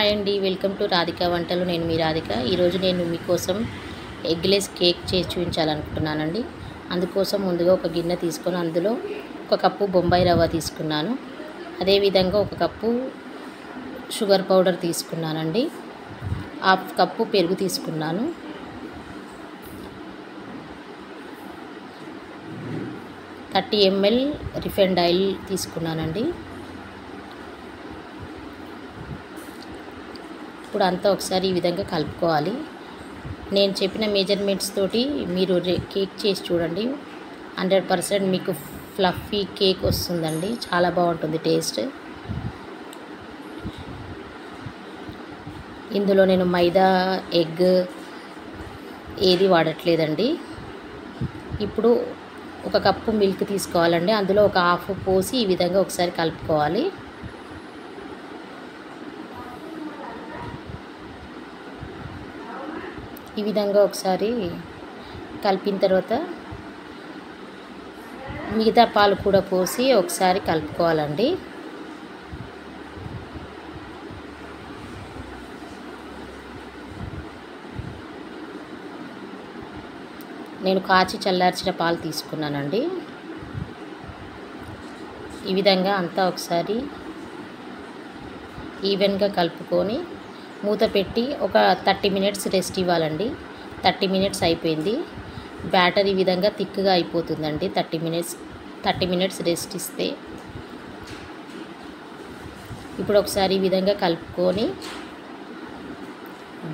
Hi అండి, welcome to Radhika వంటలు. నేను మీ రాధిక. ఈరోజు నేను మీకోసం ఎగ్లెస్ కేక్ చేసి చూపించాలనుకుంటున్నానండి. అందుకోసం ముందుగా ఒక గిన్నె తీసుకొని అందులో ఒక కప్పు బొంబాయి రవ్వ తీసుకున్నాను. అదేవిధంగా ఒక కప్పు షుగర్ పౌడర్ తీసుకున్నానండి. హాఫ్ కప్పు పెరుగు తీసుకున్నాను. థర్టీ ml రిఫైండ్ ఆయిల్ తీసుకున్నానండి. ఇప్పుడు అంతా ఒకసారి ఈ విధంగా కలుపుకోవాలి. నేను చెప్పిన మెజర్మెంట్స్ తోటి మీరు కేక్ చేసి చూడండి. 100% మీకు ఫ్లఫీ కేక్ వస్తుందండి. చాలా బాగుంటుంది టేస్ట్. ఇందులో నేను మైదా, ఎగ్ ఏది వాడట్లేదండి. ఇప్పుడు ఒక కప్పు మిల్క్ తీసుకోవాలండి. అందులో ఒక హాఫ్ పోసి ఈ విధంగా ఒకసారి కలుపుకోవాలి. ఈ విధంగా ఒకసారి కలిపిన తర్వాత మిగతా పాలు కూడా పోసి ఒకసారి కలుపుకోవాలండి. నేను కాచి చల్లార్చిన పాలు తీసుకున్నానండి. ఈ విధంగా అంతా ఒకసారి ఈవెన్గా కలుపుకొని మూత పెట్టి ఒక 30 minutes రెస్ట్ ఇవ్వాలండి. 30 minutes అయిపోయింది. బ్యాటర్ ఈ విధంగా థిక్గా అయిపోతుందండి. 30 minutes రెస్ట్ ఇస్తే ఇప్పుడు ఒకసారి ఈ విధంగా కలుపుకొని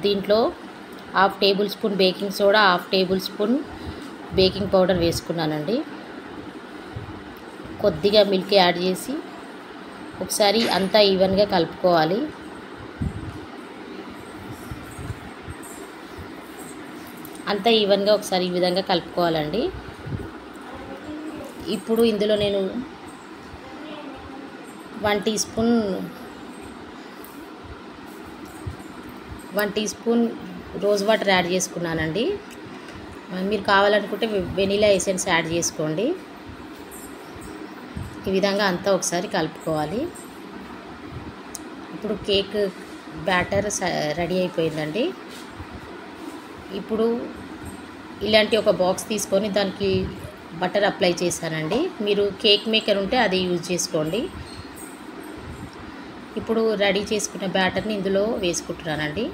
దీంట్లో half table spoon baking soda, half table spoon baking powder వేసుకున్నానండి. కొద్దిగా మిల్క్ యాడ్ చేసి ఒకసారి అంతా ఈవెన్గా కలుపుకోవాలి. అంతా ఈవెన్గా ఒకసారి ఈ విధంగా కలుపుకోవాలండి. ఇప్పుడు ఇందులో నేను 1 teaspoon rose water add చేసుకున్నానండి. మీరు కావాలనుకుంటే వెనిలా ఎసెన్స్ యాడ్ చేసుకోండి. ఈ విధంగా అంతా ఒకసారి కలుపుకోవాలి. ఇప్పుడు కేక్ బ్యాటర్ రెడీ అయిపోయిందండి. ఇప్పుడు ఇలాంటి ఒక బాక్స్ తీసుకొని దానికి బటర్ అప్లై చేశానండి. మీరు కేక్ మేకర్ ఉంటే అది యూజ్ చేసుకోండి. ఇప్పుడు రెడీ చేసుకున్న బ్యాటర్ని ఇందులో వేసుకుంటున్నానండి.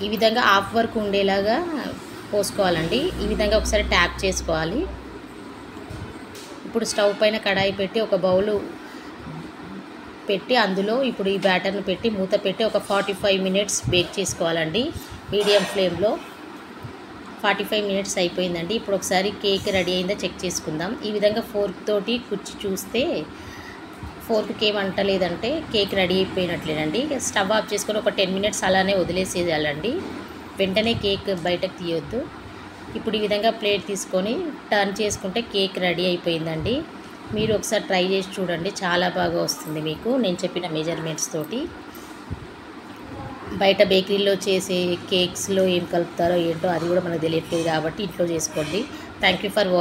ఈ విధంగా హాఫ్ వరకు ఉండేలాగా పోసుకోవాలండి. ఈ విధంగా ఒకసారి ట్యాప్ చేసుకోవాలి. ఇప్పుడు స్టవ్ పైన కడాయి పెట్టి ఒక బౌలు పెట్టి అందులో ఇప్పుడు ఈ బ్యాటర్ను పెట్టి మూత పెట్టి ఒక 45 minutes బేక్ చేసుకోవాలండి మీడియం ఫ్లేమ్లో. 45 minutes అయిపోయిందండి. ఇప్పుడు ఒకసారి కేక్ రెడీ అయిందో చెక్ చేసుకుందాం. ఈ విధంగా ఫోర్క్ తోటి కుచ్చి చూస్తే ఫోర్క్కి ఏం అంటలేదంటే కేక్ రెడీ అయిపోయినట్లేనండి. స్టవ్ ఆఫ్ చేసుకొని ఒక 10 minutes అలానే వదిలేసేయాలండి. వెంటనే కేక్ బయటకు తీయొద్దు. ఇప్పుడు ఈ విధంగా ప్లేట్ తీసుకొని టర్న్ చేసుకుంటే కేక్ రెడీ అయిపోయిందండి. మీరు ఒకసారి ట్రై చేసి చూడండి. చాలా బాగా వస్తుంది మీకు నేను చెప్పిన మెజర్మెంట్స్ తోటి. బయట బేకరీలో చేసే కేక్స్లో ఏం కలుపుతారో ఏంటో అది కూడా మనకు తెలియట్లేదు కాబట్టి ఇంట్లో చేసుకోండి. Thank you for watching.